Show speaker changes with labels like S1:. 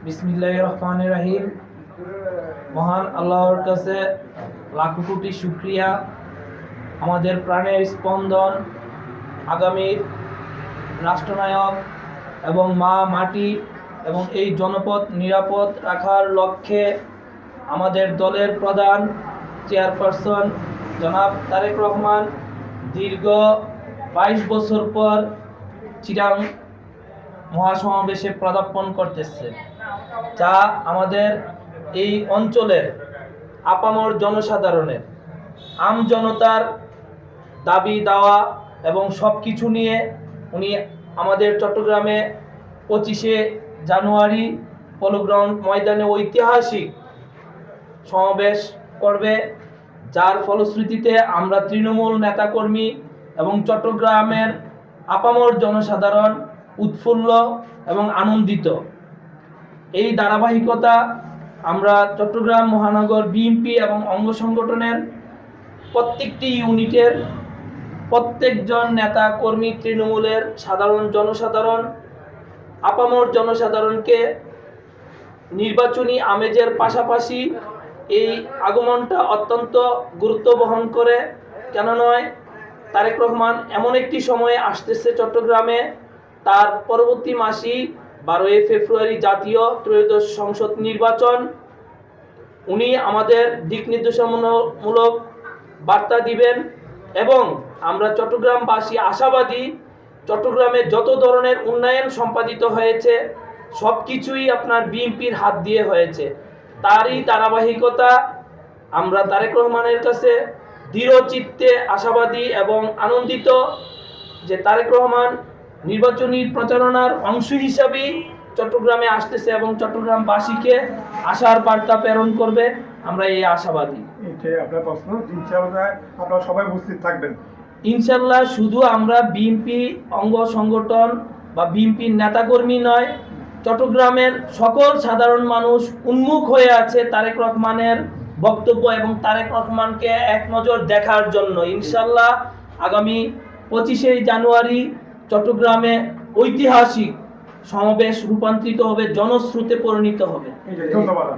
S1: বিসমিল্লাহির রহমানির রহিম। মহান আল্লাহর কাছে লাখো কোটি শুকরিয়া। আমাদের প্রাণের স্পন্দন, আগামীর রাষ্ট্রনায়ক এবং মা মাটি এবং এই জনপদ নিরাপদ রাখার লক্ষ্যে আমাদের দলের প্রধান চেয়ারপারসন জনাব তারেক রহমান দীর্ঘ 22 বছর পর চিরাং মহাসমাবেশে পদার্পণ করতেছে, যা আমাদের এই অঞ্চলের আপামর জনসাধারণের আম জনতার দাবি দাওয়া এবং সব কিছু নিয়ে উনি আমাদের চট্টগ্রামে 25শে জানুয়ারি পলো গ্রাউন্ড ময়দানে ঐতিহাসিক সমাবেশ করবে, যার ফলশ্রুতিতে আমরা তৃণমূল নেতাকর্মী এবং চট্টগ্রামের আপামর জনসাধারণ উৎফুল্ল এবং আনন্দিত। এই ধারাবাহিকতা আমরা চট্টগ্রাম মহানগর বিএনপি এবং অঙ্গ সংগঠনের প্রত্যেকটি ইউনিটের প্রত্যেকজন নেতা কর্মী, তৃণমূলের সাধারণ জনসাধারণ, আপামর জনসাধারণকে নির্বাচনী আমেজের পাশাপাশি এই আগমনটা অত্যন্ত গুরুত্ব বহন করে। কেন নয়, তারেক রহমান এমন একটি সময়ে আসতেছে চট্টগ্রামে, তার পরবর্তী মাসই 12 ফেব্রুয়ারি জাতীয় ত্রয়োদশ সংসদ নির্বাচন। উনি আমাদের দিক নির্দেশনামূলক বার্তা দিবেন এবং আমরা চট্টগ্রামবাসী আশাবাদী চট্টগ্রামে যত ধরনের উন্নয়ন সম্পাদিত হয়েছে সব কিছুই আপনার বিএনপির হাত দিয়ে হয়েছে। তারই ধারাবাহিকতা আমরা তারেক রহমানের কাছে দৃঢ় চিত্তে আশাবাদী এবং আনন্দিত যে তারেক রহমান নির্বাচনী প্রচারণার অংশ হিসাবেই চট্টগ্রামে আসতেছে এবং চট্টগ্রামবাসীকে আশার বার্তা প্রেরণ করবে। আমরা এই আশাবাদী।
S2: আপনার প্রশ্ন, ইনশাআল্লাহ আপনারা সবাই উপস্থিত থাকবেন
S1: ইনশাআল্লাহ। শুধু আমরা বিএনপি অঙ্গ সংগঠন বা বিএনপির নেতাকর্মী নয়, চট্টগ্রামের সকল সাধারণ মানুষ উন্মুখ হয়ে আছে তারেক রহমানের বক্তব্য এবং তারেক রহমানকে এক নজর দেখার জন্য। ইনশাআল্লাহ আগামী 25শে জানুয়ারি চট্টগ্রামে ঐতিহাসিক সমাবেশ রূপান্তরিত হবে, জনস্রোতে পরিণত হবে।
S2: ধন্যবাদ।